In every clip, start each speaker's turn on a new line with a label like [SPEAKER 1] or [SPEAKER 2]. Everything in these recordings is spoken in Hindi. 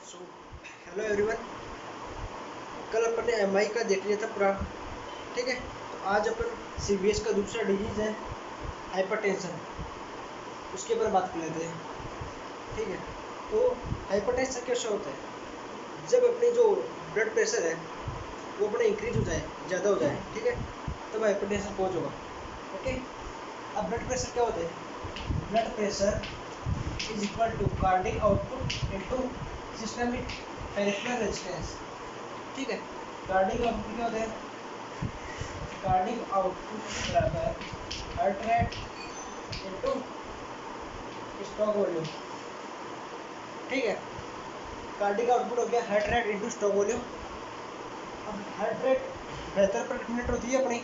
[SPEAKER 1] So hello everyone. कल अपन ने एमआई का देख लिया था पूरा, ठीक है। तो आज अपन सीवीएस का दूसरा डिजीज है हाइपरटेंशन, उसके ऊपर बात कर लेते हैं, ठीक है। तो हाइपरटेंशन कैसे होता है? जब अपनी जो ब्लड प्रेशर है वो अपना इंक्रीज हो जाए, ज़्यादा हो जाए, ठीक है, तब हाइपरटेंशन पहुँच होगा। ओके। अब ब्लड प्रेशर क्या होता है? Blood pressure is equal to cardiac output into systemic peripheral resistance, ठीक है। कार्डिक आउटपुट क्या होता है? कार्डिक आउटपुट बराबर heart rate into stroke volume, ठीक है। कार्डिक आउटपुट हो गया heart rate into stroke volume. अब हार्ट रेट बेहतर पर मिनट होती है अपनी,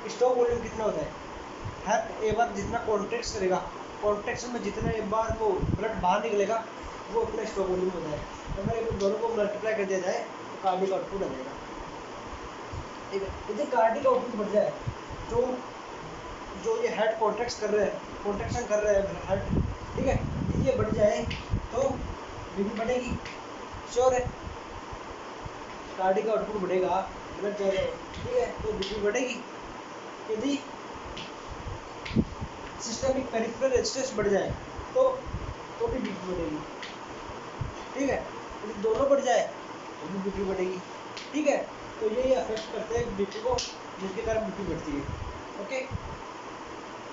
[SPEAKER 1] स्ट्रोक वॉल्यूम कितना होता है? हार्ट एक बार जितना कॉन्ट्रैक्ट करेगा, कॉन्ट्रैक्शन में जितना एक बार वो ब्लड बाहर निकलेगा वो अपना स्ट्रोक वॉल्यूम होता है। अगर इन दोनों को मल्टीप्लाई कर दिया जाए तो कार्डिक आउटपुट आ जाएगा, ठीक है। यदि कार्डिक आउटपुट बढ़ जाए तो जो ये हार्ट कॉन्ट्रैक्ट कर रहे हैं, कॉन्ट्रैक्शन कर रहे हैं हार्ट, ठीक है, यदि ये बढ़ जाए तो बीपी बढ़ेगी, श्योर है। कार्डिक आउटपुट बढ़ेगा, ब्लड जाएगा, ठीक है, तो बीपी बढ़ेगी। यदि सिस्टमिक पेरिफेरल रेजिस्टेंस बढ़ जाए तो भी बीपी बढ़ेगी, ठीक है। यदि दोनों बढ़ जाए तो भी बीपी बढ़ेगी, ठीक है। तो ये अफेक्ट करते हैं बीपी को, जिसके कारण बीपी बढ़ती है। ओके।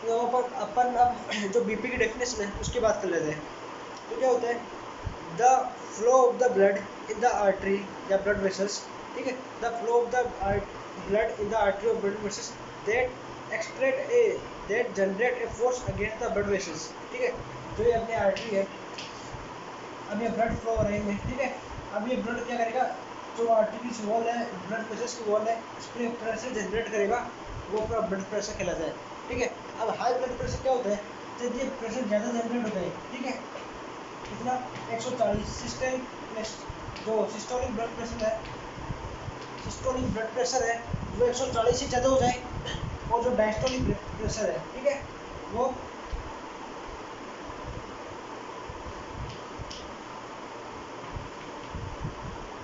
[SPEAKER 1] तो अपन अब जो बीपी की डेफिनेशन है उसकी बात कर लेते हैं। तो क्या होता है? The flow of the blood in the artery या ब्लड वेसल्स, ठीक है, the flow of the blood in the artery of blood vessels that generate a force against the blood vessels, ठीक है। जो ये अपने आर्टरी है, अब ये ब्लड फ्लो हो रही है, ठीक है। अब ये ब्लड क्या करेगा? जो आर्टरी की वॉल है, ब्लड वेसल्स की वॉल है, उस पर प्रेशर जनरेट करेगा, वो पूरा ब्लड प्रेशर कहलाता है, ठीक है। अब हाई ब्लड प्रेशर क्या होता है? जब ये प्रेशर ज़्यादा जनरेट होता है, ठीक है, कितना? 140 जो सिस्टोलिक ब्लड प्रेशर है, सिस्टोलिक ब्लड प्रेशर है वो 140 से ज़्यादा हो जाए, और जो डायस्टोलिक ब्लड प्रेशर है, ठीक है, वो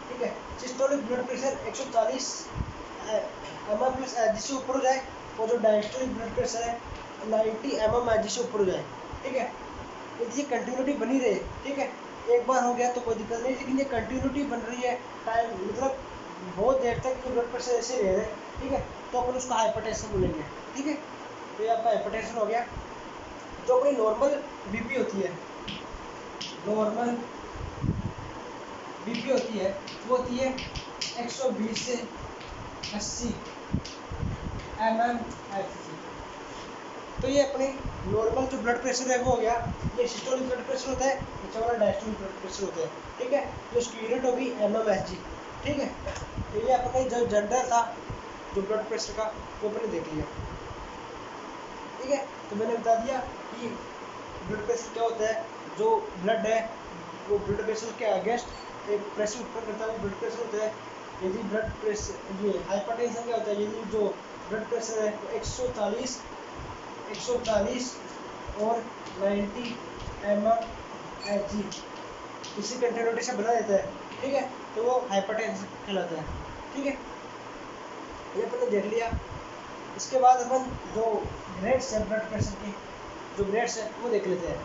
[SPEAKER 1] ठीक है, सिस्टोलिक ब्लड प्रेशर 140 mm से ऊपर हो जाए, और जो डायस्टोलिक ब्लड प्रेशर है 90 mm से ऊपर हो जाए, ठीक है। यदि ये कंटिन्यूटी बनी रहे, ठीक है, एक बार हो गया तो कोई दिक्कत नहीं, लेकिन ये कंटिन्यूटी बन रही है टाइम, मतलब बहुत देर तक ये ब्लड प्रेशर ऐसे रह रहे, ठीक है, तो अपन उसका हाइपरटेंशन बोलेंगे, ठीक है। तो ये आपका हाइपरटेंशन हो गया। जो अपनी नॉर्मल बीपी होती है, नॉर्मल बीपी होती है वो होती है 120 से 80 mmHg। तो ये अपने नॉर्मल जो ब्लड प्रेशर है वो हो गया। ये सिस्टोलिक ब्लड प्रेशर होता है, नीचे वाला डायस्टोलिक ब्लड प्रेशर होता है, ठीक है। जो उसकी यूनिट होगी mmHg, ठीक है। तो ये अपने जो जनरल था जो ब्लड प्रेशर का, वो अपने देख लिया, ठीक है। तो मैंने बता दिया कि ब्लड प्रेशर क्या होता है। जो ब्लड है वो ब्लड प्रेशर के अगेंस्ट एक प्रेशर उत्पन्न करता है, वो ब्लड प्रेशर होता है। यदि ब्लड प्रेशर, ये हाइपरटेंशन क्या होता है? यदि जो ब्लड प्रेशर है वो 140 और 90 mmHg इसी कंटिन्यूटी से बना देता है, ठीक है, तो वो हाइपरटेंशन कहलाता है, ठीक है। ये अपन ने देख लिया। इसके बाद अपन जो ग्रेड्स है ब्लड प्रेशर की, जो ग्रेड्स है वो देख लेते हैं,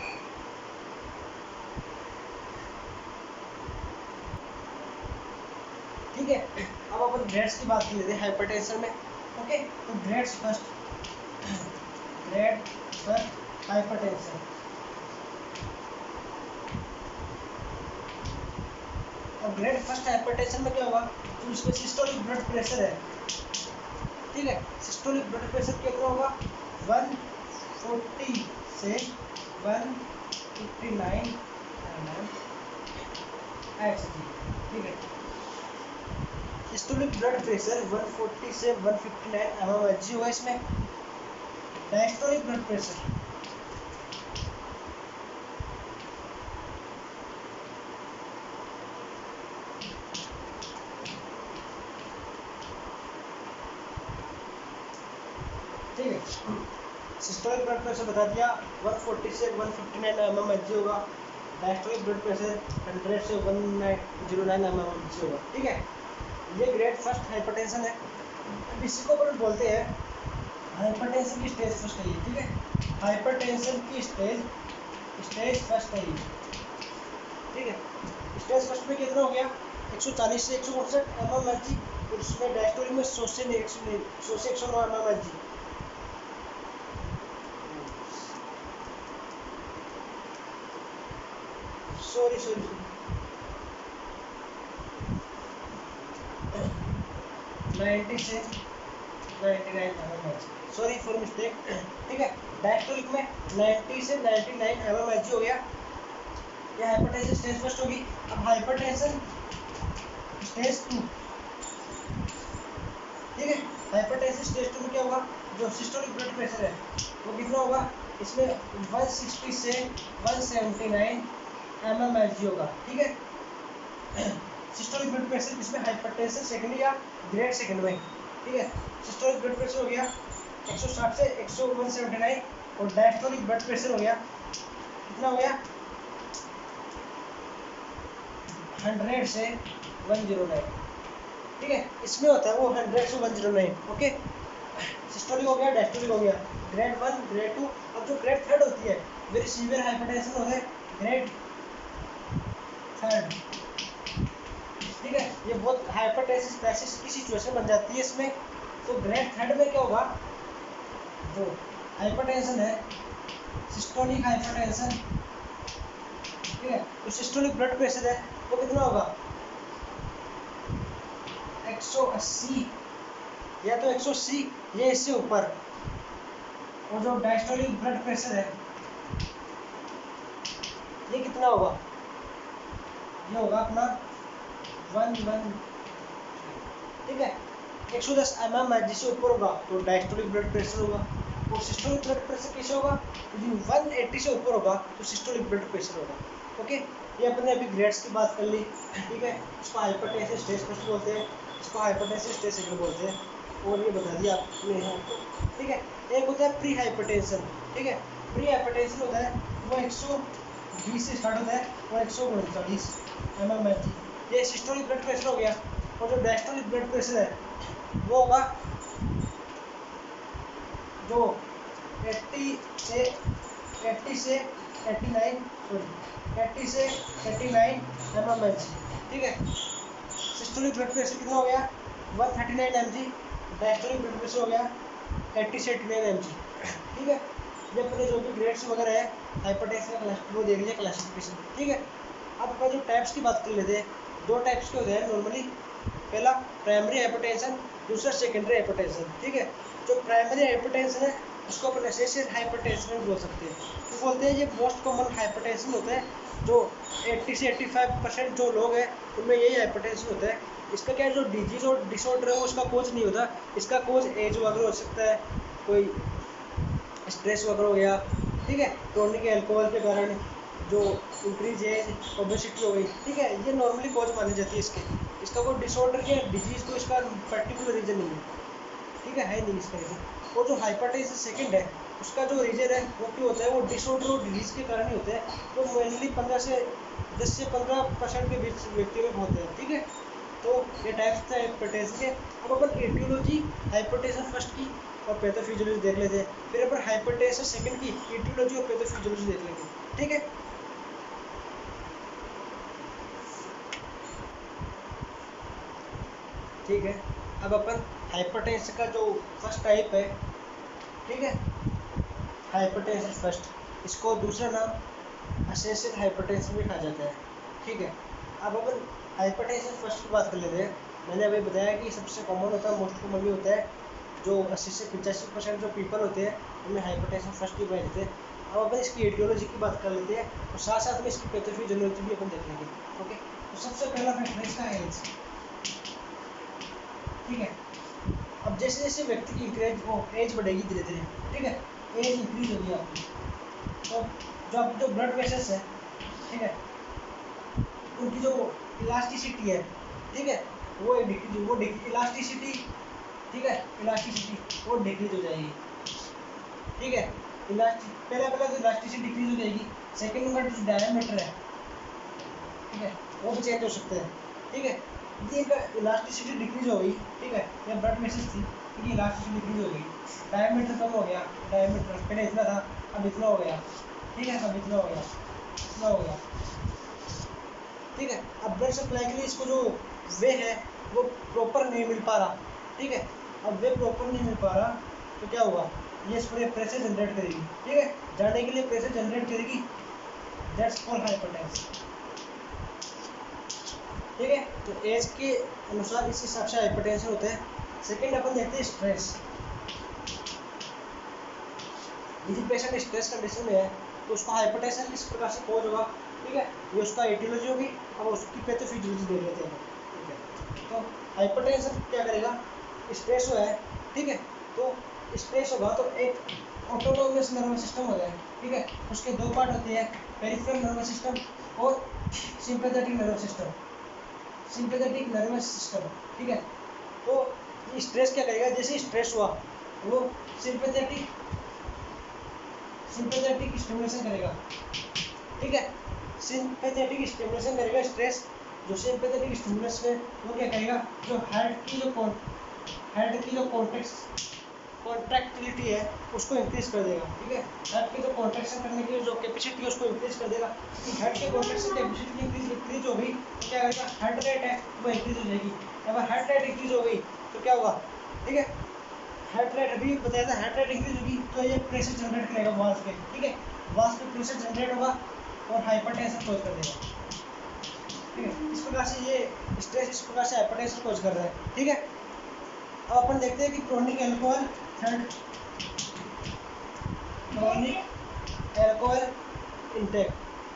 [SPEAKER 1] ठीक है। अब अपन ग्रेड्स की बात कर लेते हैं हाइपरटेंशन में। ओके। तो grades first, grade first hypertension. और ग्रेड फर्स्ट हाइपरटेंशन में क्या होगा? तो उसमें सिस्टोलिक ब्लड प्रेशर है, ठीक है, सिस्टोलिक ब्लड प्रेशर कितना होगा? 140 से 159 mmHg, ठीक है। सिस्टोलिक ब्लड प्रेशर 140 से 159 mmHg हुआ। इसमें डायस्टोलिक ब्लड प्रेशर, ठीक है, सिस्टोलिक ब्लड प्रेशर बता दिया 140 से 159 mmHg होगा। डायस्टोलिक ब्लड प्रेशर 100 से 109 mmHg होगा, ठीक है। ये ग्रेड फर्स्ट हाइपरटेंशन है। अब इसी को अपन बोलते हैं हाइपरटेंशन की स्टेज फर्स्ट है ये, ठीक है। हाइपरटेंशन की स्टेज फर्स्ट है ये, ठीक है। स्टेज फर्स्ट में कितना हो गया 140 से 168 mmHg, और उसमें डायस्टोलिक में 100 से 109 mmHg। सॉरी 90 से 99 mmHg, सॉरी फॉर मिस्टेक, ठीक है। डायस्टोलिक में 90 से 99 mmHg हो गया। ये हाइपरटेंशन स्टेज फर्स्ट होगी। अब हाइपरटेंशन स्टेज 2, ठीक है। हाइपरटेंशन स्टेज 2 में क्या होगा, जो सिस्टोलिक ब्लड प्रेशर है वो कितना होगा, इसमें 160 से 179 mmHg होगा, ठीक है। सिस्टोलिक ब्लड प्रेशर इसमें हाइपरटेंशन सेकेंड या ग्रेड सेकेंड में, ठीक है। सिस्टोलिक ब्लड प्रेशर हो गया 160 से 179, और डायस्टोलिक ब्लड प्रेशर हो गया कितना हो गया 100 से 109, ठीक है। इसमें होता है वो 100 से 109, ओके। सिस्टोलिक हो गया, डायस्टोलिक हो गया, ग्रेड 1 ग्रेड 2। अब जो ग्रेड थर्ड होती है वेरी सीवियर हाइपरटेंशन होता है ग्रेड थर्ड, ठीक है। ये बहुत हाइपरटेंसिस क्राइसिस की सिचुएशन बन जाती है इसमें। तो ग्रेड थर्ड में क्या होगा, जो हाइपरटेंशन है सिस्टोलिक हाइपरटेंशन, ठीक है। तो सिस्टोलिक ब्लड प्रेशर है वो कितना होगा 180 या तो 180 या इससे ऊपर, और जो डायस्टोलिक ब्लड प्रेशर है ये कितना होगा, ये होगा अपना 110, ठीक है। 110 mmHg से ऊपर होगा तो डायस्टोलिक ब्लड प्रेशर होगा, और सिस्टोलिक ब्लड प्रेशर कैसे होगा, यदि 180 से ऊपर होगा तो सिस्टोलिक ब्लड प्रेशर होगा, ओके। ये अपने अभी ग्रेड्स की बात कर ली, ठीक है। इसको हाइपरटेंसिव स्टेज फर्स्ट बोलते हैं, इसको हाइपरटेंसिव स्टेज सेकंड बोलते हैं, और ये बता दिया आपने आपको, ठीक है। एक होता है प्री हाइपरटेंशन, ठीक है। प्री हाइपरटेंशन होता है वो 120 से स्टार्ट होता है और 139 mmHg, ये सिस्टोलिक ब्लड प्रेशर हो गया। और जो डायस्टोलिक ब्लड प्रेशर है वो होगा जो 80 से 89 mmHg, ठीक है। सिस्टोलिक ब्लड प्रेशर कितना हो गया 139 mg, डायस्टोलिक ब्लड प्रेशर हो गया 80 से 89 mg, ठीक है। ये अपने जो भी ग्रेड्स वगैरह है हाइपरटेंशन का वो देख लिया क्लासिफिकेशन, ठीक है। अब अपन जो टाइप्स की बात कर लेते हैं, दो टाइप्स के होते हैं नॉर्मली, पहला प्राइमरी हाइपरटेंशन, दूसरा सेकेंडरी हाइपरटेंशन, ठीक है। जो प्राइमरी हाइपरटेंशन है उसको अपन एसेशियल हाइपरटेंशन बोल सकते हैं। तो बोलते हैं ये मोस्ट कॉमन हाइपरटेंशन होता है, जो 80 से 85% जो लोग हैं उनमें यही हाइपरटेंशन होता है। इसका क्या है, जो डिजीज और डिसऑर्डर है वो उसका कोज नहीं होता, इसका कोज एज वगैरह हो सकता है, कोई स्ट्रेस वगैरह हो गया, ठीक है। क्रोनिक अल्कोहल के कारण जो इंक्रीज एज ओबेसिटी हो गई, ठीक है। ये नॉर्मली कॉज मानी जाती है इसका कोई डिसऑर्डर या डिजीज को इसका पर्टिकुलर रीजन नहीं है, ठीक है नहीं इसका रीजन। और जो हाइपरटेंशन सेकंड है उसका जो रीजन है वो क्यों होता है, वो डिसऑर्डर और डिजीज के कारण ही होता है, वो मेनली 10 से 15% के बीच व्यक्तियों में होते हैं, ठीक है। तो ये टाइप्स थे हाइपरटेंशन के। अब अपन एटियोलॉजी हाइपरटेंशन फर्स्ट की और पैथोफिजियोलॉजी देख लेते हैं, फिर अपन हाइपरटेंशन सेकंड की एटियोलॉजी और पैथोफिजियोलॉजी देख लेंगे, ठीक है। ठीक है, अब अपन हाइपरटेंशन का जो फर्स्ट टाइप है, ठीक है, हाइपरटेंशन फर्स्ट, इसको दूसरा नाम एसेशियल हाइपरटेंशन भी कहा जाता है, ठीक है। अब अपन हाइपरटेंशन फर्स्ट की बात कर लेते हैं। मैंने अभी बताया कि सबसे कॉमन होता है, मोस्ट कॉमनली होता है, जो 80 से 85% जो पीपल होते हैं उनमें हाइपरटेंशन फर्स्ट की वजह होते हैं। अब अपन इसकी एटियोलॉजी की बात कर लेते हैं और साथ साथ में इसकी पैथोफिजियोलॉजी भी अपन देख लेंगे, ओके। तो सबसे पहला फैक्टर है इसका एज, ठीक है। अब जैसे जैसे व्यक्ति की एज बढ़ेगी धीरे धीरे, ठीक है, एज इंक्रीज होगी आपकी, तो जो ब्लड प्रेशर्स है, ठीक है, उनकी जो इलास्टिसिटी है, ठीक है, वो इलास्टिसिटी, ठीक है, इलास्टिसिटी वो डिक्रीज हो जाएगी, ठीक है। पहला तो इलास्टिसिटी डिक्रीज हो जाएगी, सेकंड नंबर जो डायमीटर है, ठीक है, वो भी चेंज हो सकते हैं, ठीक है। यदि इनका इलास्टिसिटी डिक्रीज हो गई, ठीक है, या ब्लड वेसल्स थी, ठीक है, इलास्टिसिटी डिक्रीज हो गई, डायमीटर कम हो गया, डायमीटर पहले इतना था अब इतना हो गया, ठीक है, अब इतना हो गया, इतना हो गया, ठीक है। अब ब्लड सप्लाई के लिए इसको जो वे है वो प्रॉपर नहीं मिल पा रहा, ठीक है। अब वे प्रॉपर नहीं मिल पा रहा तो क्या होगा, ये इस पर प्रेशर जनरेट करेगी, ठीक है, जाने के लिए प्रेशर जनरेट करेगी, दैट्स कॉल्ड हाइपरटेंशन, ठीक है। तो एज के अनुसार इस हिसाब से हाइपरटेंशन होता है। सेकंड अपन देखते हैं स्ट्रेस। यदि पेशेंट स्ट्रेस कंडीशन में है तो उसका हाइपरटेंशन किस प्रकार से कॉज होगा, ठीक है, ये उसका एटियोलॉजी होगी। अब उसकी पैथोफिजियोलॉजी देख लेते हैं, ठीक है। तो हाइपरटेंशन क्या करेगा, स्ट्रेस हो है, ठीक है, तो स्ट्रेस होगा तो एक ऑटोनोमस नर्वस सिस्टम होता है, ठीक है, उसके दो पार्ट होते हैं, पेरिफेरल नर्वस सिस्टम और sympathetic nervous system, sympathetic nervous system, ठीक है। तो ये स्ट्रेस क्या करेगा, जैसे स्ट्रेस हुआ वो सिंपैथेटिक स्टिमुलेशन करेगा, ठीक है, सिंपैथेटिक स्टिमुलेशन करेगा स्ट्रेस। जो सिंपैथेटिक स्टिमुलेशन है वो क्या करेगा, जो हार्ट की जो कॉन्ट्रैक्टिलिटी है उसको इंक्रीज कर देगा, ठीक है, हार्ट की जो कॉन्ट्रैक्शन करने की जो कैपेसिटी है उसको इंक्रीज कर देगा। हार्ट की कॉन्ट्रैक्शन कैपेसिटी इंक्रीज हो गई तो क्या करेगा, हार्ट रेट है वो इंक्रीज हो जाएगी। अगर हार्ट रेट इंक्रीज हो गई तो क्या होगा, ठीक है, हार्ट रेट अभी बताया था, हार्ट रेट इंक्रीज होगी तो ये प्रेशर जनरेट करेगा वाल्व पे, ठीक है, वाल्व पे प्रेशर जनरेट होगा और हाइपरटेंशन कॉज कर देगा, ठीक है। इस प्रकार से ये स्ट्रेस इस प्रकार से हाइपरटेंशन कॉज कर रहा है, ठीक है। अब अपन देखते हैं कि chronic alcohol, third chronic alcohol intake.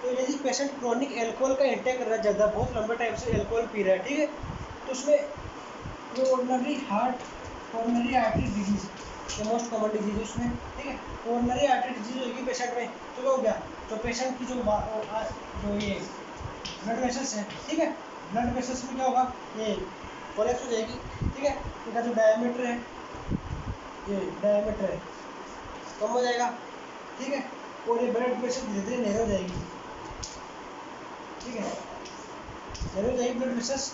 [SPEAKER 1] तो यदि पेशेंट क्रोनिक एल्कोहल का इंटेक कर रहा है, ज़्यादा बहुत लंबे टाइम से एल्कोहल पी रहा है, ठीक है, तो उसमें coronary artery disease most common disease है उसमें, ठीक है, कोरोनरी आर्टरी डिजीज होगी पेशेंट में तो क्या हो गया, तो पेशेंट की जो ये ब्लड वेसल्स है, ठीक है, ब्लड वेसल्स में क्या होगा, ये कोलैप्स हो जाएगी, ठीक है, इनका जो डायमीटर है, ये डायमीटर है कम हो जाएगा, ठीक है, और ये ब्लड वेसल धीरे धीरे नैरो हो जाएगी, ठीक है, नैरो हो जाएगी ब्लड वेसल्स,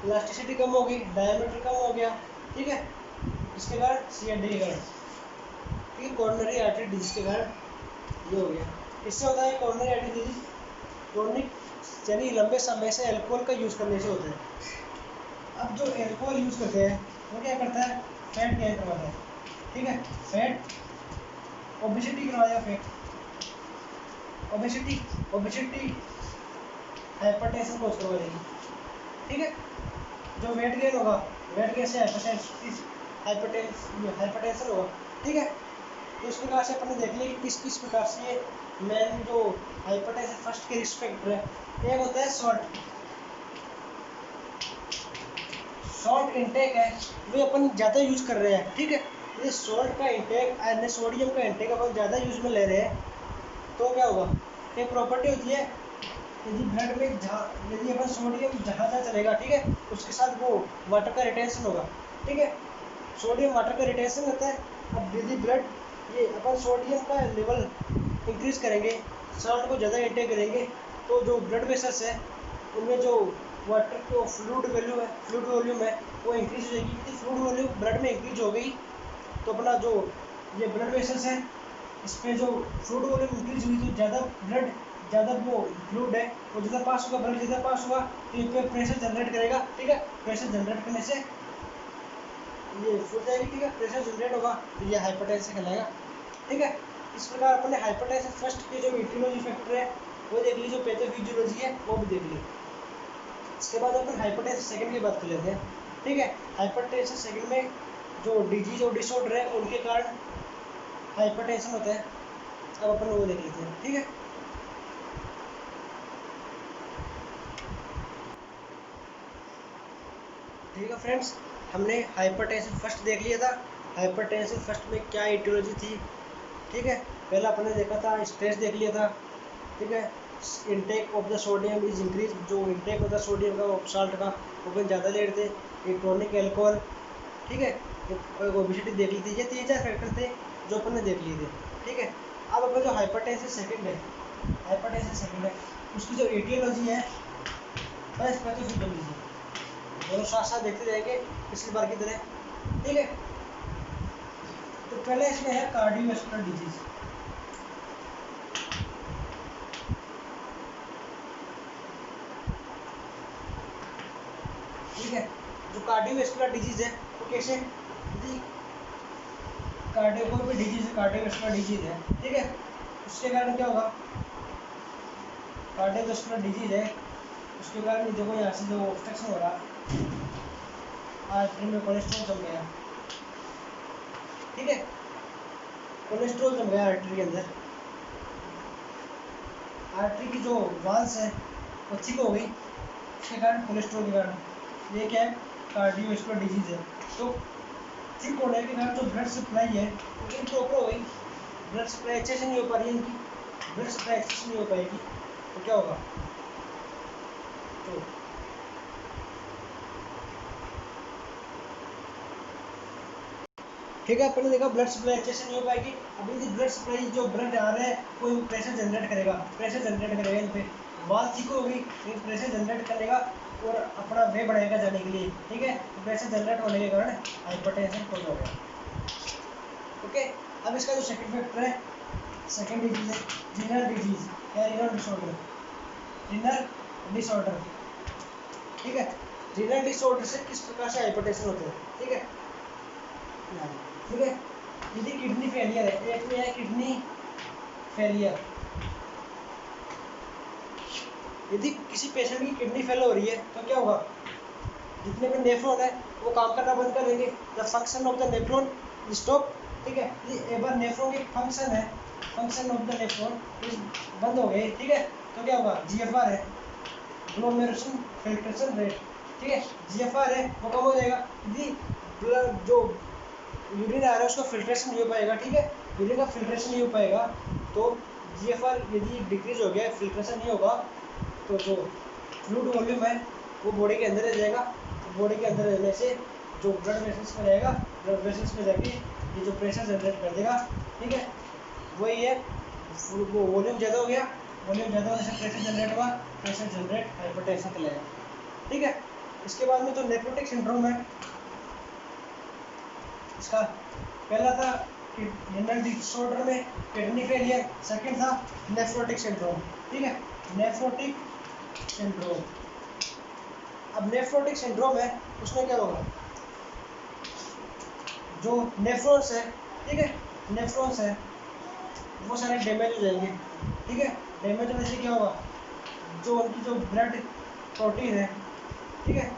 [SPEAKER 1] इलास्टिसिटी कम होगी, डायमीटर कम हो गया, ठीक है, इसके कारण CND के कारण, ठीक है, कोरोनरी आर्टरी डिजीज के कारण ये हो गया। इससे होता है कोरोनरी आर्टरी डिजीज क्रोनिक यानी लंबे समय से अल्कोहल का यूज़ करने से होता है। अब जो अल्कोहल यूज़ करते हैं वो क्या करता है, फैट गेन करवाता है, ठीक है, फैट ओबेसिटी करवाएगा, फैट ओबेसिटी हाइपरटेंशन कॉज करवा देगी, ठीक है। जो वेट गेन होगा, वेट गेन से हाइपरटेंशन होगा, ठीक है। तो इस प्रकार से अपन ने देख लिया कि किस किस प्रकार से ये मेन जो हाइपरटेंशन फर्स्ट के रिस्पेक्ट है। एक होता है सॉल्ट इंटेक है, वो अपन ज़्यादा यूज कर रहे हैं, ठीक है। ये सॉल्ट का इंटेक, सोडियम का इंटेक अपन ज़्यादा यूज में ले रहे हैं तो क्या होगा, एक प्रॉपर्टी होती है, यदि ब्लड में यदि अपन सोडियम जहाँ जहाँ चलेगा, ठीक है, उसके साथ वो वाटर का रिटेंशन होगा, ठीक है, सोडियम वाटर का रिटेंशन होता है। अब यदि ब्लड ये अपन सोडियम का लेवल इंक्रीज करेंगे, सॉल्ट को ज़्यादा इंटेक करेंगे तो जो ब्लड वेसल्स है उनमें जो वाटर की फ्लूइड वॉल्यूम है वो इंक्रीज हो जाएगी। यदि फ्लूइड वॉल्यूम ब्लड में इंक्रीज हो गई तो अपना जो ये ब्लड वेसल्स है इस पर जो फ्लूइड वॉल्यूम इंक्रीज हुई तो ज़्यादा वो फ्लूइड है वो ज़्यादा पास होगा, ब्लड ज़्यादा पास होगा तो ये पे प्रेशर जनरेट करेगा, ठीक है, प्रेशर जनरेट करने से ये फूल जाएगी, ठीक है, प्रेशर जनरेट होगा तो ये हाइपरटेंशन कहलाएगा, ठीक है। इस प्रकार अपने हाइपरटेंशन फर्स्ट के जो इटियोलॉजी फैक्टर है वो देख ली, जो पैथोफिजियोलॉजी है वो भी देख ली। इसके बाद अपन हाइपरटेंशन सेकंड की बात कर लेते हैं, ठीक है। हाइपरटेंशन सेकंड में जो डिजीज और डिसऑर्डर है उनके कारण हाइपरटेंशन होता है, अब अपन वो देख लेते हैं, ठीक है। ठीक है फ्रेंड्स, हमने हाइपरटेंशन फर्स्ट देख लिया था। हाइपरटेंशन फर्स्ट में क्या इटियोलॉजी थी, ठीक है, पहला अपन ने देखा था स्ट्रेस देख लिया था, ठीक है, intake of the sodium is increase, जो इनटेक होता है सोडियम का सॉल्ट का वो अपन ज़्यादा ले रहे थे, क्रोनिक एल्कोहल, ठीक है, ओबेसिटी देख ली थी। ये 3-4 फैक्टर थे जो अपन ने देख लिए थे, ठीक है। अब अपन जो हाइपरटेंशन सेकंड है हाइपरटेंशन सेकंड है। उसकी जो एटियोलॉजी है बस पहले फिर कर लीजिए, दोनों साथ साथ देखते जाएंगे पिछली बार की तरह, ठीक है। तो पहले इसमें है कार्डियोवैस्कुलर डिजीज। ठीक है, जो कार्डियोवैस्कुलर डिजीज है वो कैसे, यदि कार्डियो कोई भी डिजीज है, कार्डियोवैस्कुलर डिजीज है, ठीक है, उसके कारण क्या होगा, कार्डियोवैस्कुलर डिजीज है उसके कारण देखो यहाँ से जो ऑब्स्ट्रक्शन हो रहा, आर्टरी में कोलेस्ट्रॉल जम गया, ठीक है, कोलेस्ट्रॉल जम गया आर्टरी के अंदर, आर्टरी की जो वाल्स है वो थिक हो गई उसके कारण, कोलेस्ट्रॉल के कारण, ये क्या है, कार्डियोवैस्कुलर डिजीज है। तो थिक होने के कारण जो ब्लड सप्लाई है वो इम्प्रॉपर हो गई, ब्लड सप्लाई अच्छे से नहीं हो पा रही है इनकी, ब्लड सप्लाई अच्छे से नहीं हो पाएगी तो क्या होगा, तो ठीक है, अपन ने देखा ब्लड सप्लाई अच्छे से नहीं हो पाएगी। अभी यदि ब्लड सप्लाई जो ब्लड आ रहा है कोई प्रेशर जनरेट करेगा, प्रेशर जनरेट करेगा इन पे, वाल ठीक होगी लेकिन प्रेशर जनरेट करेगा और अपना वे बढ़ाएगा जाने के लिए, ठीक है, तो प्रेशर जनरेट होने के कारण हाइपरटेंशन कॉज हो गया। ओके, अब इसका जो सेकंड फैक्टर है, सेकंड डिजीज है रीनल डिजीज या रीनल डिसऑर्डर, रीनल डिसऑर्डर, ठीक है। रीनल डिसऑर्डर से किस प्रकार से हाइपरटेंशन होता है, ठीक है, ठीक है, यदि किडनी फेलियर है, एक में है किडनी फेलियर, यदि किसी पेशेंट की किडनी फेल हो रही है तो क्या होगा, जितने भी नेफ्रॉन है वो काम करना बंद कर देंगे, the function of the nephron stop, ठीक है, एक बार नेफ्रॉन की फंक्शन है, फंक्शन ऑफ द नेफ्रॉन बंद हो गई, ठीक है, तो क्या होगा, जीएफआर है, ग्लोमेरुलेशन फिल्ट्रेशन रेट, ठीक है, जीएफआर है वो कम हो जाएगा, यदि ब्लड जो यूरिन आ रहा है उसका फिल्ट्रेशन नहीं हो पाएगा, ठीक है, यूरिन का फिल्ट्रेशन नहीं हो पाएगा तो जीएफआर यदि डिक्रीज हो गया, फिल्ट्रेशन नहीं होगा तो जो फ्लूइड वॉल्यूम है वो बॉडी के अंदर रह जाएगा, तो बॉडी के अंदर रहने से जो ब्लड वेसल्स में रहेगा, ब्लड वेसल्स में जाके ये जो प्रेशर जनरेट कर देगा, ठीक है, वही है, वो वॉल्यूम ज़्यादा हो गया, वॉल्यूम ज़्यादा होने से प्रेशर जनरेट हुआ, प्रेशर जनरेट हाइपरटेंशन कहलाएगा, ठीक है। इसके बाद में जो नेफ्रोटिक सिंड्रोम है, इसका पहला था रीनल डिसऑर्डर में किडनी फेलियर, सेकंड था नेफ्रोटिक सिंड्रोम, ठीक है, नेफ्रोटिक सिंड्रोम। अब नेफ्रोटिक सिंड्रोम है उसमें क्या होगा, जो नेफ्रॉन्स है, ठीक है, नेफ्रॉन्स है वो सारे डैमेज हो जाएंगे, ठीक है, डैमेज होने से क्या होगा, जो उनकी जो ब्लड प्रोटीन है, ठीक है,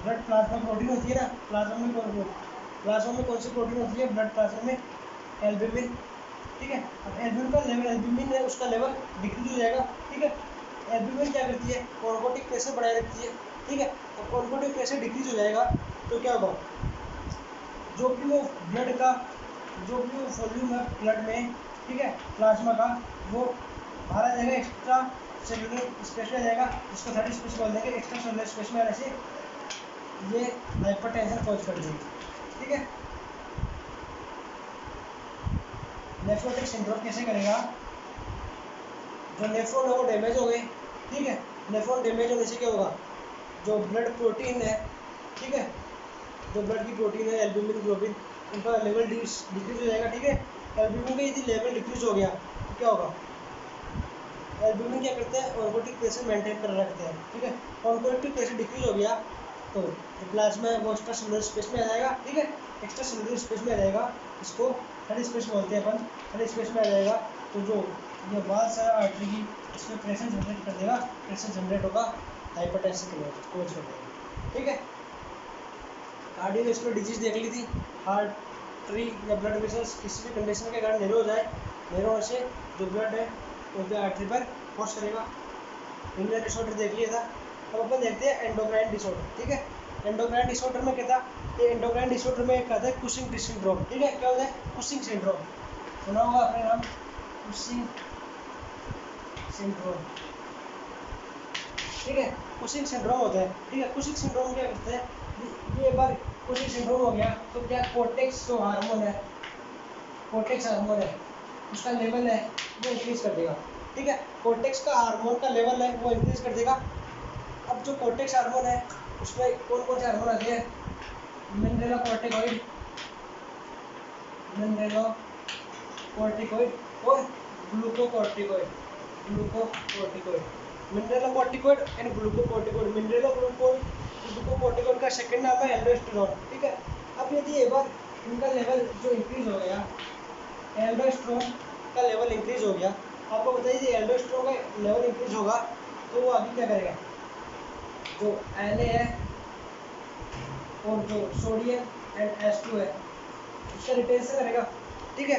[SPEAKER 1] ब्लड प्लाज्मा प्रोटीन होती है ना, प्लाज्मा में कौन सी प्रोटीन होती है, ब्लड प्लाज्मा में एल्ब्यूमिन, ठीक है, अब एल्ब्यूमिन का लेवल, एल्ब्यूमिन है उसका लेवल डिक्रीज हो जाएगा, ठीक है, एल्ब्यूमिन क्या करती है, ऑर्गोटिक प्रेशर बढ़ाए रखती है, ठीक है, अब ऑर्गोटिक प्रेशर डिक्रीज हो जाएगा तो क्या होगा, जो भी वो ब्लड का जो भी वो वॉल्यूम है ब्लड में, ठीक है, प्लाज्मा का, वो बाहर आ जाएगा, एक्स्ट्रा सेलुलर स्पेस में आ जाएगा, जिसको थर्ड स्पेस बोल देंगे, एक्स्ट्रा सेलुलर स्पेस में आने से ये हाइपरटेंशन कॉज कर देगी, ठीक है। नेफ्रोटिक सिंड्रोम कैसे करेगा, जो नेफ्रॉन है वो डैमेज हो गए, ठीक है, नेफ्रॉन डैमेज होने से क्या होगा, जो ब्लड प्रोटीन है, ठीक है, जो ब्लड की प्रोटीन है एल्ब्यूमिन ग्लोबिन, उनका लेवल डिक्रीज हो जाएगा, ठीक है, एल्ब्यूमिन का यदि लेवल डिक्रीज हो गया तो क्या होगा, एल्ब्यूमिन क्या करते हैं, ऑर्गोटिक प्रेशर मेंटेन कर रखते हैं, ठीक है, ऑर्गोटिक प्रेशर डिक्रीज हो गया तो जो प्लाज्मा है वो एक्स्ट्रा सेलुलर स्पेस में आ जाएगा, ठीक है, एक्स्ट्रा सेलुलर स्पेस में आ जाएगा, इसको थर्ड स्पेस बोलते हैं अपन, थर्ड स्पेस में आ जाएगा, तो जो ये वाल्स है आर्टरी की इसमें प्रेशर जनरेट कर देगा, प्रेशर जनरेट होगा, हाइपरटेंशन कॉज हो जाएगा, ठीक है। कार्डियोवैस्कुलर डिजीज देख ली थी, आर्टरी या ब्लड वेसल्स किसी भी कंडीशन के कारण नैरो हो जाए, नैरो होने से जो ब्लड है वो आर्टरी पर फोर्स करेगा, रीनल डिसऑर्डर देख लिया था। अब अपन देखते हैं एंडोक्राइन डिसऑर्डर, ठीक है, एंडोक्राइन डिसऑर्डर में क्या था, ये एंडोक्राइन डिसऑर्डर में क्या था, कुशिंग सिंड्रोम, ठीक है, क्या होता है, कुशिंग सिंड्रोम, सुना होगा आपने नाम, कुशिंग सिंड्रोम, ठीक है, कुशिंग सिंड्रोम होता है, ठीक है, कुशिंग सिंड्रोम क्या करता है, ये एक बार कुशिंग सिंड्रोम हो गया तो क्या, कोर्टेक्स जो हार्मोन है, कोर्टेक्स हार्मोन है उसका लेवल है वो इंक्रीज कर देगा, ठीक है। कोर्टेक्स का हार्मोन का लेवल है वो इंक्रीज कर देगा। अब जो कोर्टेक्स हार्मोन है उसमें कौन कौन से हार्मोन आते हैं, मिनरलोकॉर्टिकॉइड, मिनरलोकॉर्टिकॉइड और glucocorticoid, glucocorticoid, mineralocorticoid and glucocorticoid. Glucocorticoid का सेकंड नाम है एल्डोस्टेरोन, ठीक है। अब यदि एक बार इनका लेवल जो इंक्रीज हो गया, एल्डोस्टेरोन का लेवल इंक्रीज हो गया, आपको बताइए एल्डोस्टेरोन का लेवल इंक्रीज होगा तो वो आगे क्या करेगा, जो Na है और जो सोडियम एंड H2 है उसका रिटेंशन करेगा, ठीक है।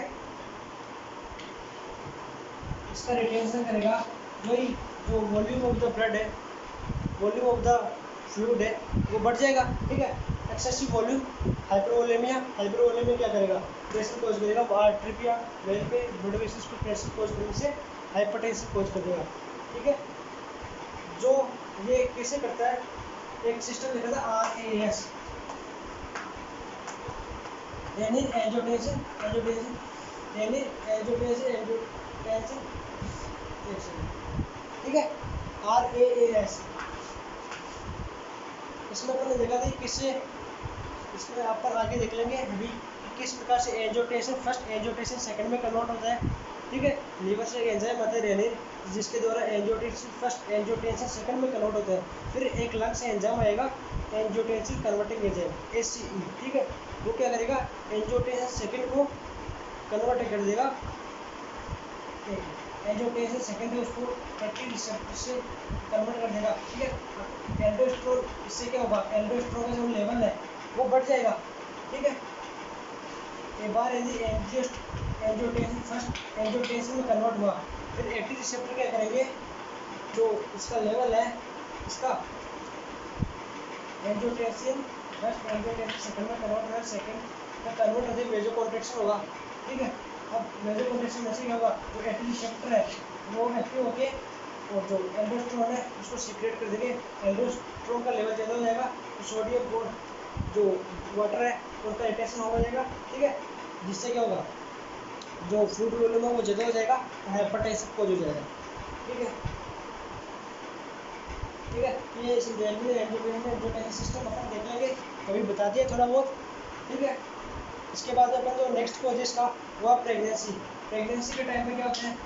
[SPEAKER 1] इसका रिटेंशन करेगा, वही जो वॉल्यूम ऑफ द ब्लड है, वॉल्यूम ऑफ द फ्लूइड है वो बढ़ जाएगा, ठीक है। एक्सेसिव वॉल्यूम, हाइपरवोलेमिया, हाइपरवोलेमिया क्या करेगा, प्रेशर कॉज करेगा, आर्टरी वेल पे ब्लड वेसल्स को प्रेशर कॉज करने से हाइपरटेंशन कॉज कर देगा, ठीक है। जो ये कैसे करता है, एक सिस्टम लिखा था RAS, यानी एंजियोटेंसिन, एंजियोटेंसिन यानी एंजियोटेंसिन, एंजियोटेंसिन, ठीक है, RAAS। इसमें अपन ने देखा था किससे, इसमें अपन आगे देख लेंगे अभी किस प्रकार से एंजियोटेंसिन फर्स्ट, एंजियोटेंसिन सेकंड में कन्वर्ट होता है, ठीक है। लीवर से एक एंजाइम आता है रेनिन जिसके द्वारा एंजियोटेंसिन फर्स्ट, एंजियोटेंसिन सेकंड में कन्वर्ट होता है। फिर एक लंग से एंजाइम आएगा एंजियोटेंसिन कन्वर्टिंग एंजाइम ACE, ठीक है। वो क्या करेगा, एंजियोटेंसिन सेकंड को कन्वर्ट कर देगा, एंजियोटेंसिन सेकंड है उसको फैटी रिसेप्टर से कन्वर्ट कर देगा, ठीक है। एल्डोस्टेरोन, इससे क्या होगा, एल्डोस्टेरोन का जो लेवल है वो बढ़ जाएगा, ठीक है। एक बार यदि एंजियोटेंसिन फर्स्ट एंजियोटेंसिन में कन्वर्ट हुआ, फिर एटी रिसेप्टर क्या करेंगे, जो इसका लेवल है इसका एंजियोटेंसिन फर्स्ट, एंजियोटेंसिन सेकंड में कन्वर्ट हुआ, सेकंड में कन्वर्ट होते वेजो कॉन्ट्रैक्शन होगा, ठीक है। अब वेजो कॉन्ट्रैक्शन ऐसे क्या होगा, जो एटी रिसेप्टर है वो एक्टिव होके और जो एल्डोस्टेरोन है उसको सीक्रेट कर देंगे, एल्डोस्टेरोन का लेवल ज़्यादा हो जाएगा तो सोडियम और जो वाटर है उनका रिटेंशन हो जाएगा, ठीक है। जिससे क्या होगा, जो फ्लूइड वॉल्यूम है वो ज़्यादा हो जाएगा, हाइपरटेंशन कॉज हो जाएगा, ठीक है, ठीक है। ये इस रेलवे एंजियोटेंसिन सिस्टम अपन देख लेंगे, कभी बता दिया थोड़ा बहुत, ठीक है। इसके बाद अपन जो नेक्स्ट कॉज है इसका वो प्रेगनेंसी। प्रेगनेंसी के टाइम पे क्या होता है,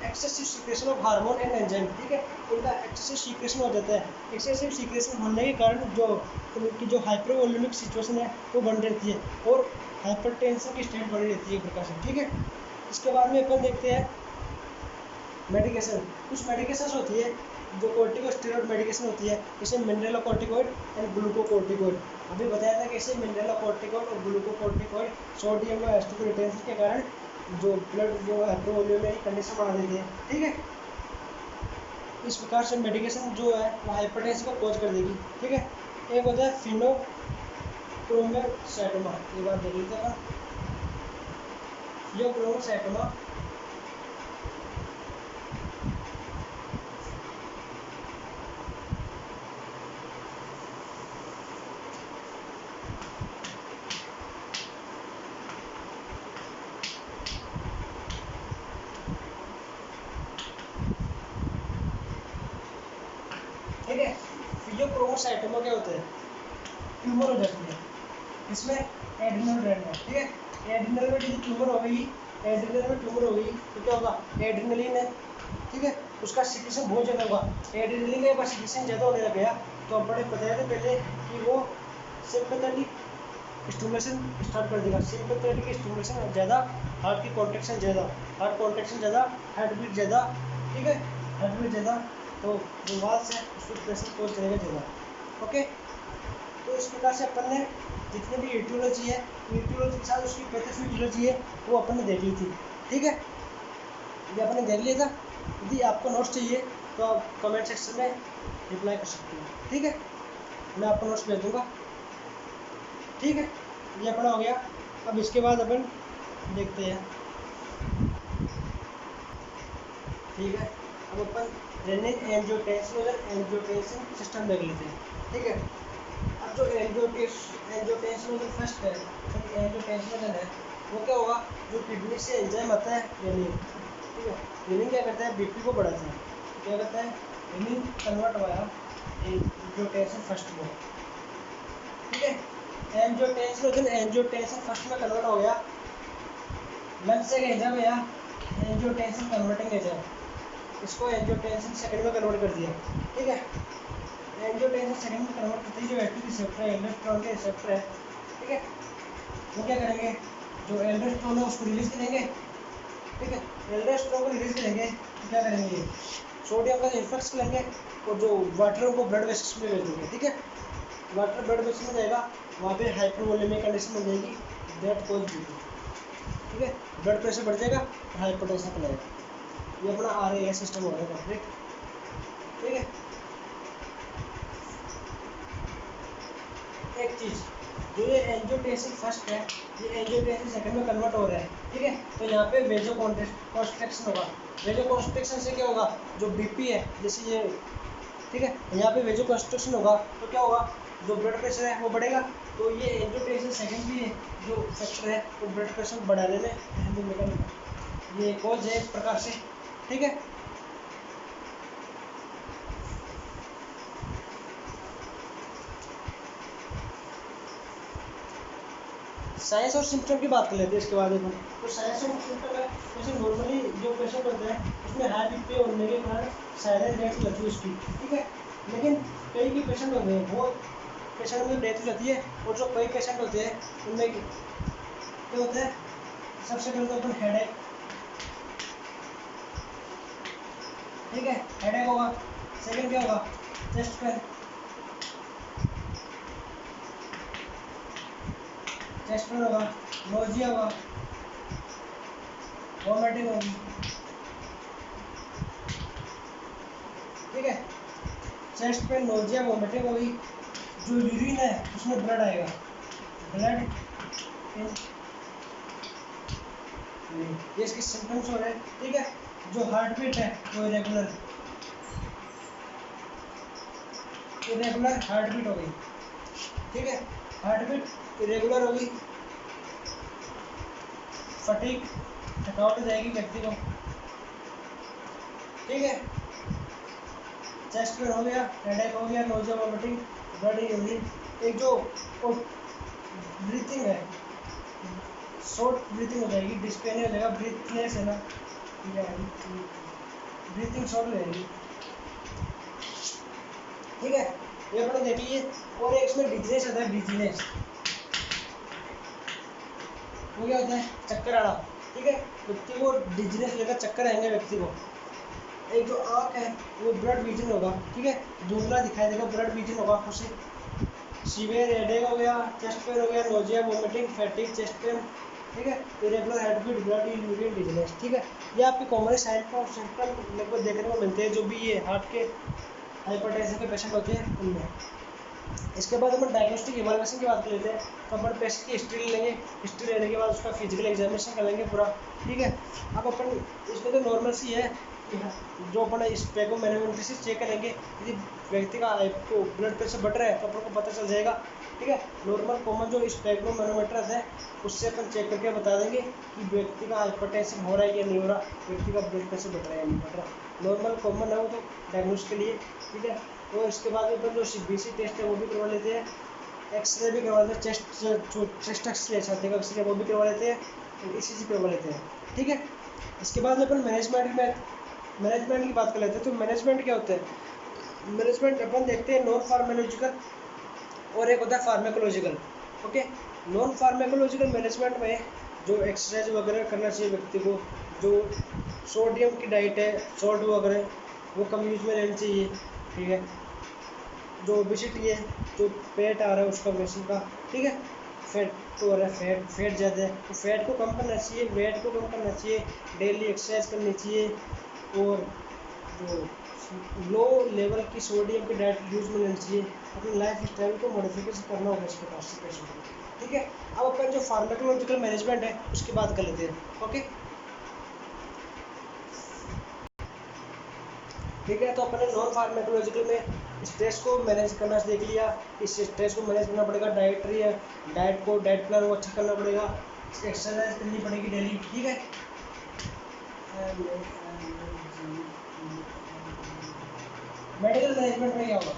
[SPEAKER 1] excessive secretion of hormone and enzyme, ठीक है। उनका एक्सेसिव सीक्रेशन हो जाता है, एक्सेसिव सीक्रेशन होने के कारण जो उनकी जो हाइपरवोल्यूमिक सिचुएशन है वो बन रहती है और हाइपरटेंशन की स्टेट बनी रहती है एक प्रकार से, ठीक है। इसके बाद में अपन देखते हैं मेडिकेशन। कुछ मेडिकेशन होती है जो कॉर्टिकोस्टेरॉइड मेडिकेशन होती है, जैसे मिनरलोकॉर्टिकॉइड एंड ग्लूकोकॉर्टिकॉइड। अभी बताया था कैसे मिनरलोकॉर्टिकॉइड और ग्लूकोकॉर्टिकॉइड सोडियम और H2 के रिटेंशन के कारण जो ब्लड जो हाइपरवोल्यूमिक कंडीशन बना देती है, ठीक है। इस प्रकार से मेडिकेशन जो है वो हाइपरटेंशन को कॉज कर देगी, ठीक है। एक होता है फिनोक्रोमोसाइटोमा, एक बार देख लेते हैं, फिनोक्रोमोसाइटोमा, ठीक है। फिजियोक्रोमोसाइटोमा क्या होता है, ट्यूमर हो जाती है, इसमें एड्रिनल ग्लैंड में, ठीक है। एड्रिनल में यदि ट्यूमर हो गई, एड्रिनल में ट्यूमर हो गई तो क्या होगा, एड्रिनलिन है, ठीक है, उसका सिक्रेशन बहुत ज़्यादा होगा। एड्रिनलिन का एक बार सिक्रेशन ज़्यादा होने लग गया तो अपने बताया था पहले कि वो सिंपैथेटिक स्टिमुलेशन स्टार्ट कर देगा, सिंपैथेटिक स्टिमुलेशन ज़्यादा, हार्ट की कॉन्ट्रैक्शन ज़्यादा, हार्ट कॉन्ट्रैक्शन ज़्यादा, हार्ट बीट ज़्यादा, ठीक है, हार्ट बीट ज़्यादा, तो जो वाल्स है उसको प्रेशर कॉज करेगा ज़्यादा, ओके। तो इस प्रकार से अपन ने जितनी भी ईटियोलॉजी है, ईटियोलॉजी के साथ उसकी पैथोफिजियोलॉजी है वो अपन ने देख ली थी, ठीक है। ये अपन ने देख लिया था। यदि आपको नोट्स चाहिए तो आप कमेंट सेक्शन में रिप्लाई कर सकते हो, ठीक है, मैं आपको नोट्स भेज दूँगा, ठीक है। ये अपना हो गया। अब इसके बाद अपन देखते हैं, ठीक है। अब अपन रेनिन एंजियोटेंसिन सिस्टम देख लेते हैं, ठीक है। अब जो एंजियोटेंसिन फर्स्ट है, एंजियोटेंसिन है वो क्या होगा, जो किडनी से एंजाइम आता है रेनिन, ठीक है। रेनिन क्या करता है, बीपी को बढ़ाता है। क्या करता है, रेनिन कन्वर्ट हुआ एंजियोटेंसिन फर्स्ट में, ठीक है। एंजियोटेंसिन फर्स्ट में कन्वर्ट हो गया, लंग्स से एंजाइम है एंजियोटेंसिन कन्वर्टिंग एंजाइम, इसको एंजियोटेंसिन सेकंड में कन्वर्ट कर दिया, ठीक है। एंजियोटेंसिन सेकंड में कन्वर्ट करते ही जो एक्टिव रिसेप्टर है, एल्डोस्टेरोन के रिसेप्टर है, ठीक है, वो क्या करेंगे, जो एल्डोस्टेरोन है उसको रिलीज करेंगे, ठीक है। एल्डोस्टेरोन को रिलीज करेंगे तो क्या करेंगे, सोडियम का इन्फ्लक्स करेंगे और जो वाटर को ब्लड वेसल्स में भेज देंगे, ठीक है। वाटर ब्लड वेसल में जाएगा, वहाँ पे हाइपोवोलेमिक कंडीशन बन जाएगी, दैट कॉज बीपी, ठीक है। ब्लड प्रेशर बढ़ जाएगा और हाइपोटेंशन फैलेगा। ये अपना RAS सिस्टम हो रहा है कंप्लीट, ठीक है। एक चीज़, जो ये एंजियोटेंसिन फर्स्ट है, ये एंजियोटेंसिन सेकंड में कन्वर्ट हो रहा है, ठीक है। तो यहाँ पे वेजो कॉन्स्ट्रिक्शन होगा। वेजो कॉन्स्ट्रिक्शन से क्या होगा, जो बीपी है जैसे ये, ठीक है, यहाँ पे वेजो कॉन्स्ट्रिक्शन होगा तो क्या होगा, जो ब्लड प्रेशर है वो बढ़ेगा। तो ये एंजियोटेंसिन सेकंड भी है जो फैक्टर है वो ब्लड प्रेशर बढ़ाने में अहम भूमिका निभाता है। ये कॉज है एक प्रकार से, ठीक है। साइंस और सिम्टम की बात कर लेते हैं इसके बाद में। तो साइंस और सिम्टम है, जैसे नॉर्मली जो पेशेंट होते हैं उसमें हाई बीपी होने के कारण साइलेंट डेथ हो जाती है उसकी, ठीक है। लेकिन कई पेशेंट होते हैं, बहुत पेशेंट में डेथ हो जाती है, और जो कई पेशेंट होते हैं उनमें क्या होता है, सबसे पहले तो अपन हेडेक, ठीक है, हेडेक होगा। सेकंड क्या होगा, चेस्ट पेन, होगा, नोजिया होगा, वॉमिटिंग होगी, ठीक है। चेस्ट पेन, नोजिया, वॉमिटिंग होगी। जो यूरिन है उसमें ब्लड आएगा, ब्लड ये इसके सिम्टम्स हो रहे हैं, ठीक है। जो हार्ट बीट है वो इरेगुलर हार्ट बीट हो गई, ठीक है। हार्ट बीट इरेगुलर होगी, फटीग, थकावट हो जाएगी व्यक्ति को, ठीक है। चेस्ट पेन हो गया, हेडेक हो गया, नोजिया, वॉमिटिंग, ब्लड यूरिन। एक जो ब्रीथिंग है, शॉर्ट ब्रीथिंग हो जाएगी, डिस्पेनिया हो जाएगा, ब्रीथलेस है ना, ब्रीथिंग शॉर्ट हो जाएगी, ठीक है। ये अपने देख लीजिए। और एक इसमें डिजीनेस आता है, डिजीनेस वो क्या होता है, चक्कर आना, ठीक है। व्यक्ति को डिजीनेस लेकर चक्कर आएंगे व्यक्ति को। एक जो आँख है वो ब्लड विजन होगा, ठीक है, धुंधला दिखाई देगा, ब्लड विजन होगा उसे। सीवियर हेडेक हो गया, चेस्ट पेन हो गया, nausea, vomiting, fatigue, chest pain, ठीक है, irregular heartbeat, blood urine dizziness, ठीक है। ये आपके कॉमन साइन और सिम्टम लगभग देखने को मिलते हैं जो भी ये हार्ट के हाइपरटेंशन के पेशेंट होते हैं उनमें। इसके बाद अपन डायग्नोस्टिक इवैल्यूएशन की बात कर लेते हैं। तो अपन पेशेंट की हिस्ट्री लेंगे, हिस्ट्री लेने के बाद उसका फिजिकल एग्जामिनेशन करेंगे पूरा, ठीक है। अब अपन इसमें तो नॉर्मल सी है कि जो अपन स्पेगोमेनोमेट्री से चेक करेंगे, यदि व्यक्ति का तो ब्लड प्रेशर बढ़ रहा है तो अपन को पता चल जाएगा, ठीक है। नॉर्मल कॉमन जो स्पेगोमेनोमीटर है उससे अपन चेक करके बता देंगे कि व्यक्ति का हाइपरटेंशन हो रहा है या नहीं हो रहा, व्यक्ति का ब्लड प्रेशर बढ़ रहा है या नहीं बढ़ रहा। नॉर्मल कॉमन है वो तो डायग्नोस के लिए, ठीक है। तो इसके बाद में अपन जो CBC टेस्ट है वो भी करवा लेते हैं, एक्सरे भी करवा लेते हैं, चेस्ट एक्सरे छाती का एक्सरे वो भी करवा लेते हैं, ECG करवा लेते हैं, ठीक है। इसके बाद में अपन मैनेजमेंट की बात कर लेते हैं। तो मैनेजमेंट क्या होता है, मैनेजमेंट अपन देखते हैं नॉन फार्माकोलॉजिकल और एक होता है pharmacological, okay. Non pharmacological management में जो एक्सरसाइज वगैरह करना चाहिए व्यक्ति को, जो सोडियम की डाइट है, सॉल्ट वगैरह वो कम यूज में रहनी चाहिए, ठीक है। जो ओबेसिटी है, जो पेट आ रहा है उसका वेसल का, ठीक है, फैट तो हो रहा है, फैट ज़्यादा है तो फैट को कम करना चाहिए, वेट को कम करना चाहिए, डेली एक्सरसाइज करनी चाहिए, और जो लो लेवल की सोडियम की डाइट यूज में लेनी चाहिए। अपनी लाइफ स्टाइल को मॉडिफिकेशन करना होगा इस प्रकार से पेशेंट को, ठीक है। अब अपन जो फार्माकोलॉजिकल मैनेजमेंट है उसकी बात कर लेते हैं, ओके, ठीक है। तो अपने नॉन फार्माकोलॉजिकल में स्ट्रेस को मैनेज करना देख लिया, इस स्ट्रेस को मैनेज करना पड़ेगा, डाइट प्लान को अच्छा करना पड़ेगा, एक्सरसाइज करनी पड़ेगी डेली, ठीक है। मेडिकल मैनेजमेंट में क्या होगा,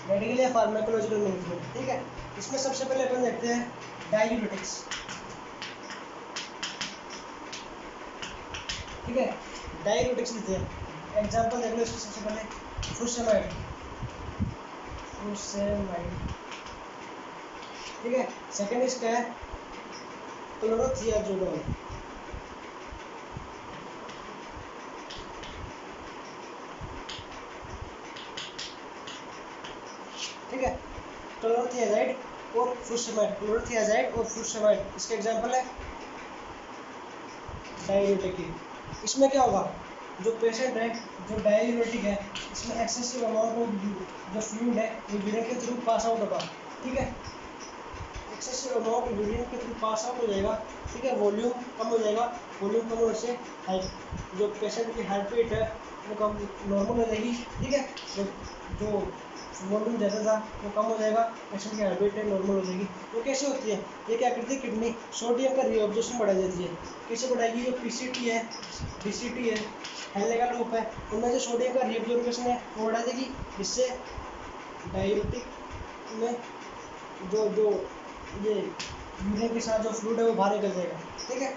[SPEAKER 1] मेडिकल या फार्माकोलॉजिकल मैनेजमेंट, ठीक है। इसमें सबसे पहले अपन देखते हैं डायूरेटिक्स, ठीक है। डायूरेटिक्स लेते हैं, एग्जांपल देख लो इसमें सबसे पहले फुरसेमाइड, ठीक है। सेकंड इसका है क्लोरोथियाजोलिन, ठीक है। क्लोरोथियाजाइड और फुरसेमाइड, क्लोरोथियाजाइड और फुरसेमाइड इसके एग्जांपल है डायूरेटिक। इसमें क्या होगा, जो पेशेंट है जो डायूरेटिक है इसमें एक्सेसिव अमाउंट ऑफ जो फ्लूइड है वो यूरिन के थ्रू पास आउट होगा, ठीक है। एक्सेसिव अमाउंट यूरिन के थ्रू पास आउट हो जाएगा, ठीक है। वॉल्यूम कम हो जाएगा, वॉल्यूम कम होने से जो पेशेंट की हार्ट बीट है वो कम नॉर्मल हो जाएगी, ठीक है। जो वॉल्यूम ज़्यादा था वो कम हो जाएगा, पेशेंट की हार्ट बीट नॉर्मल हो जाएगी। वो कैसे होती है, ये क्या करती है, किडनी सोडियम का रीअब्जॉर्प्शन बढ़ा देती है। कैसे बढ़ाएगी, जो पीसीटी है, डीसीटी है, हेलेगा लूप है, उनमें जो सोडियम का रीअब्जॉर्प्शन है वो बढ़ा देगी, जिससे डायूरेटिक में जो जो ये यूरिन के साथ जो फ्लूइड है वो बाहर निकल जाएगा, ठीक है।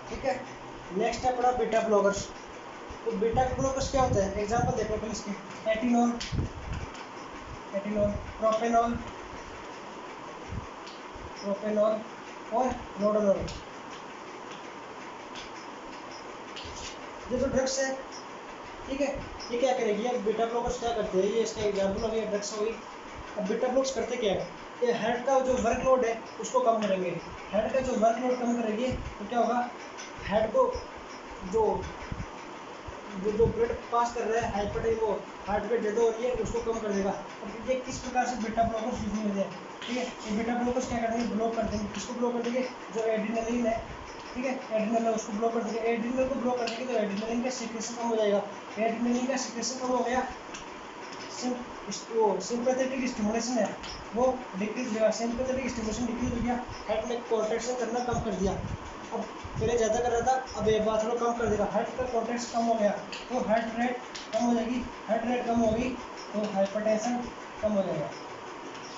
[SPEAKER 1] ठीक है, नेक्स्ट है अपना बीटा ब्लॉकर्स। तो बीटा ब्लॉकर्स क्या होता है, एग्जांपल देखो अपन इसके, एटिनॉल, प्रोपेनॉल और रोडोनॉल। ये जो ड्रग्स है, ठीक है, ये क्या करेगी, अब बीटा ब्लॉकर्स क्या करते हैं, ये इसका एग्जांपल हो गया, ड्रग्स हो गई। अब बीटा ब्लॉक्स करते क्या है, ये हार्ट का जो वर्कलोड है उसको कम करेंगे। हार्ट का जो वर्कलोड कम करेंगे तो क्या होगा, हार्ट को जो जो जो ब्लड पास कर रहा है हाइपरटेंशन, वो हार्ट रेट ज़्यादा हो रही है उसको कम कर देगा। अब ये किस प्रकार से बीटा ब्लॉकर्स यूज होते हैं, ठीक है। ये बीटा ब्लॉकर्स क्या कर देंगे, ब्लॉक कर देंगे, किसको ब्लॉक कर देंगे, जो एड्रेनलिन है, ठीक है, एड्रेनल है उसको ब्लॉक कर देंगे। एड्रेनल को ब्लॉक कर देंगे तो एड्रेनलिन का सीक्रेशन कम हो जाएगा। एड्रेनलिन का सीक्रेशन कम हो गया, सिंपैथेटिक स्टिमुलेशन है वो डिक्रीज हो गया, सिंपैथेटिक स्टिमुलेशन डिक्रीज हो गया, हार्ट में कॉन्ट्रैक्शन करना कम कर दिया। अब पहले ज़्यादा कर रहा था, अब एक बार थोड़ा कम कर देगा, हार्ट का कॉन्ट्रैक्शन कम हो गया तो हार्ट रेट कम हो जाएगी, हार्ट रेट कम होगी तो हाइपरटेंशन कम हो जाएगा,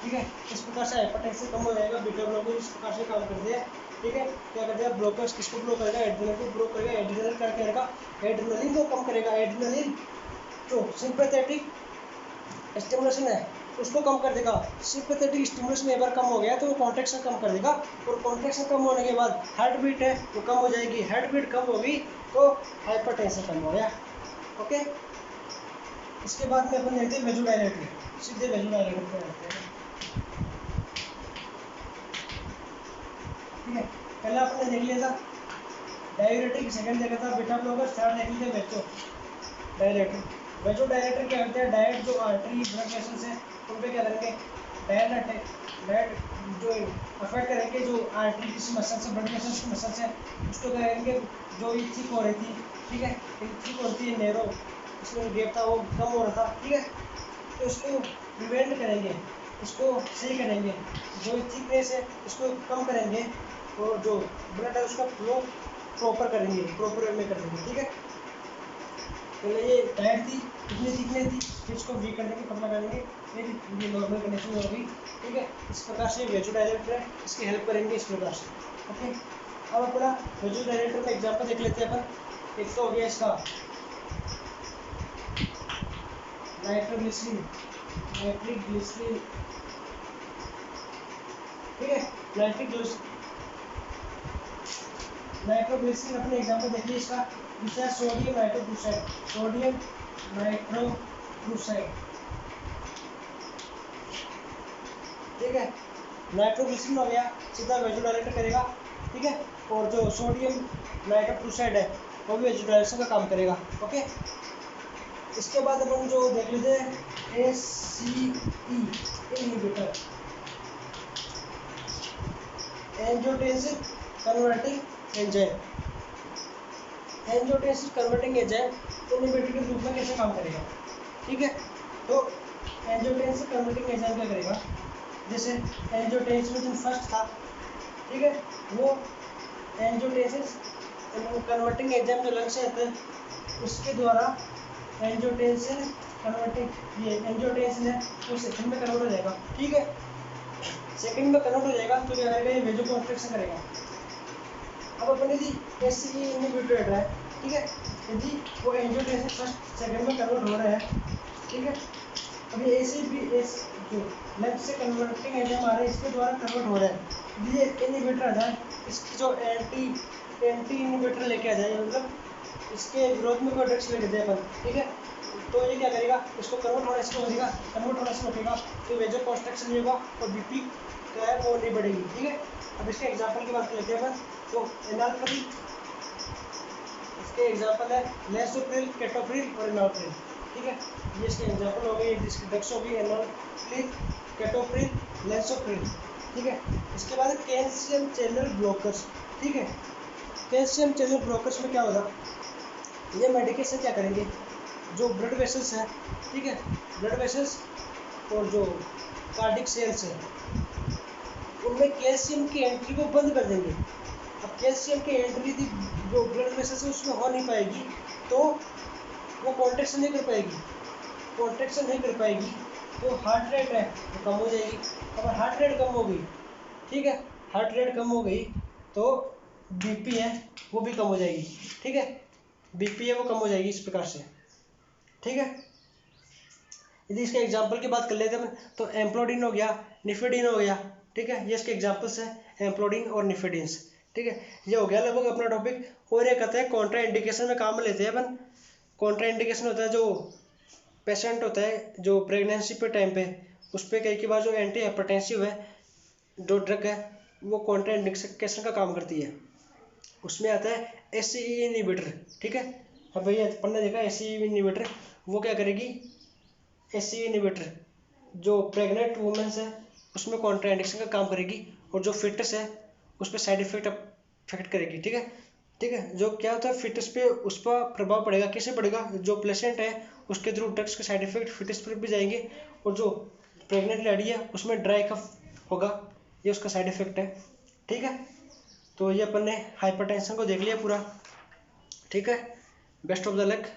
[SPEAKER 1] ठीक है। इस प्रकार से हाइपरटेंशन कम हो जाएगा। बीटा ब्लॉकर इस प्रकार से काम करते हैं, ठीक है। क्या करते हैं ब्लॉकर्स, किसको ब्लॉक करेगा, एड्रेनल को ब्लॉक करेगा। एड्रेनल क्या करेगा, एड्रेनलिन को कम करेगा। एड्रेनलिन जो सिंपैथेटिक स्टिमुलेशन है उसको कम कर देगा। सिंपैथेटिक स्टिमुलेशन एक बार कम हो गया तो वो कॉन्ट्रैक्शन कम कर देगा, और कॉन्ट्रैक्शन कम होने के बाद हार्ट बीट है वो कम हो जाएगी। हार्ट बीट कम होगी तो हाइपरटेंशन कम हो गया, ओके। इसके बाद में अपन देखते हैं वेजोडाइलेटर, सीधे वेजोडाइलेटर पे आते हैं, ठीक है। पहला आपने देख लिया था डायूरेटिक, सेकंड देखा था बीटा ब्लॉकर, थर्ड देख लिया वेजो डायलेटर। वेजो डायलेटर क्या करते हैं, डायरेक्ट जो आर्टरी ब्लड वेसल्स हैं उन पे क्या करेंगे, डायरेक्ट जो अफेक्ट करेंगे जो आर्टरी किसी मसल से, ब्लड वेसल्स की मसल से, उसको करेंगे जो ये थिक हो रही थी, ठीक है, थिक होती है नैरो, इसमें गैप था वो कम हो रहा था, ठीक है। तो इसको प्रिवेंट करेंगे, इसको सही करेंगे, जो थिकनेस है इसको कम करेंगे, और जो ब्लड है उसका फ्लो प्रॉपर करेंगे, प्रॉपर वे में कर देंगे, ठीक है। पहले ये टाइट थी, इतनी थिकनेस थी, फिर इसको वीक कर देंगे, पतला कर देंगे, फिर ये नॉर्मल कंडीशन में होगी, ठीक है। इस प्रकार से वेजोडाइलेटर है, इसकी हेल्प करेंगे इस प्रकार से, ओके। अब अपना वेजोडाइलेटर का एग्जांपल देख लेते हैं अपन। एक तो हो गया इसका नाइट्रोग्लिसरीन, ठीक है। नाइट्रोग्लिसरीन अपने एग्जांपल देखिए इसका, दूसरा सोडियम नाइट्रोक्लोराइड, ठीक है। नाइट्रोग्लिसरीन हो गया, सीधा वेजोडाइलेटर करेगा, ठीक है। और जो सोडियम नाइट्रोक्लोराइड है वो भी वेजोडाइलेशन का काम करेगा, ओके। इसके बाद अपन जो देख लेते हैं ACE inhibitor, angiotensin converting enzyme. Angiotensin converting enzyme inhibitor के रूप में कैसे काम करेगा, ठीक है। तो एंजियोटेंसिन कन्वर्टिंग एंजाइम क्या करेगा, जैसे एंजियोटेंसिन फर्स्ट था, ठीक है, वो एंजियोटेंसिन कन्वर्टिंग एंजाइम जो लंग से आता है उसके द्वारा एंजियोटेंसिन कन्वर्टिंग, ये एंजियोटेंसिन है वो सेकंड में कन्वर्ट हो जाएगा, ठीक है। सेकंड में कन्वर्ट हो जाएगा तो क्या करेगा, ये वेजोकॉन्स्ट्रिक्शन करेगा। अब अपन यदि एससीई इनहिबिटर है, ठीक है, यदि वो एंजियोटेंसिन फर्स्ट सेकंड में कन्वर्ट हो रहा है, ठीक है, अभी ऐसे भी एस जो लेफ्ट से कन्वर्टिंग एंजाइम आ रहा है इसके द्वारा कन्वर्ट हो रहा है, ये इनहिबिटर आ जाए, इसकी जो एंटी इनहिबिटर लेके आ जाए, मतलब इसके विरोध में कोई ड्रग्स लेके जाए अपन, ठीक है, तो ये क्या करेगा, इसको कन्वर्ट होने से रोकेगा, कन्वर्ट होने से रोकेगा तो वेजोकॉन्स्ट्रिक्शन नहीं होगा और बीपी क्या है वो नहीं बढ़ेगी, ठीक है। अब इसके एग्जांपल की बात कर लेते हैं अपन, तो एनाल्प्रिल, इसके एग्जांपल है लेसोप्रिल, केटोप्रिल और एनाल्प्रिल, ठीक है, ये इसके एग्जांपल हो गए, इसकी ड्रग्स होगी एनाल्प्रिल, केटोप्रिल, लेसोप्रिल, ठीक है। इसके बाद कैल्शियम चैनल ब्लॉकर्स, ठीक है, कैल्शियम चैनल ब्लॉकर्स में क्या होगा, ये मेडिकेशन क्या करेंगे, जो ब्लड वेसल्स है, ठीक है, ब्लड वेसल्स और जो कार्डिक सेल्स है उनमें कैल्शियम की एंट्री को बंद कर देंगे। अब कैल्शियम की एंट्री थी जो ब्लड वेसल्स है उसमें हो नहीं पाएगी, तो वो कॉन्ट्रैक्शन नहीं कर पाएगी, कॉन्ट्रैक्शन नहीं कर पाएगी तो हार्ट रेट है वो कम हो जाएगी। अगर हार्ट रेट कम हो गई, ठीक है, हार्ट रेट कम हो गई तो बीपी है वो भी कम हो जाएगी, ठीक है, बीपी है वो कम हो जाएगी इस प्रकार से, ठीक है। यदि इसके एग्जाम्पल की बात कर लेते हैं तो एम्प्लोडिन हो गया, निफेडिन हो गया, ठीक है, ये इसके एग्जाम्पल्स हैं एम्प्लोडिन और निफेडिन्स, ठीक है, ये हो गया लगभग अपना टॉपिक। और ये कहते हैं कॉन्ट्रा इंडिकेशन में काम लेते हैं अपन। कॉन्ट्रा इंडिकेशन होता है जो पेशेंट होता है जो प्रेगनेंसी पे टाइम पे उस पर कई बार जो एंटी हाइपरटेंसिव है जो ड्रग है वो कॉन्ट्रा इंडिकेशन का काम करती है, उसमें आता है एससीई इनहिबिटर, ठीक है। अब भैया अपन ने देखा एससीई इनहिबिटर वो क्या करेगी, एससीई इनहिबिटर जो प्रेग्नेंट वुमेन्स है उसमें कॉन्ट्राइंडिकेशन का काम करेगी और जो फिटस है उस पर साइड इफेक्ट करेगी, ठीक है, ठीक है। जो क्या होता है फिटस पे उस पर प्रभाव पड़ेगा, कैसे पड़ेगा, जो प्लेसेंट है उसके थ्रू ड्रग्स के साइड इफेक्ट फिटस पर भी जाएंगे और जो प्रेग्नेंट लेडी है उसमें ड्राई कफ होगा, ये उसका साइड इफेक्ट है, ठीक है। तो ये अपन ने हाइपरटेंशन को देख लिया पूरा, ठीक है। Best of the luck.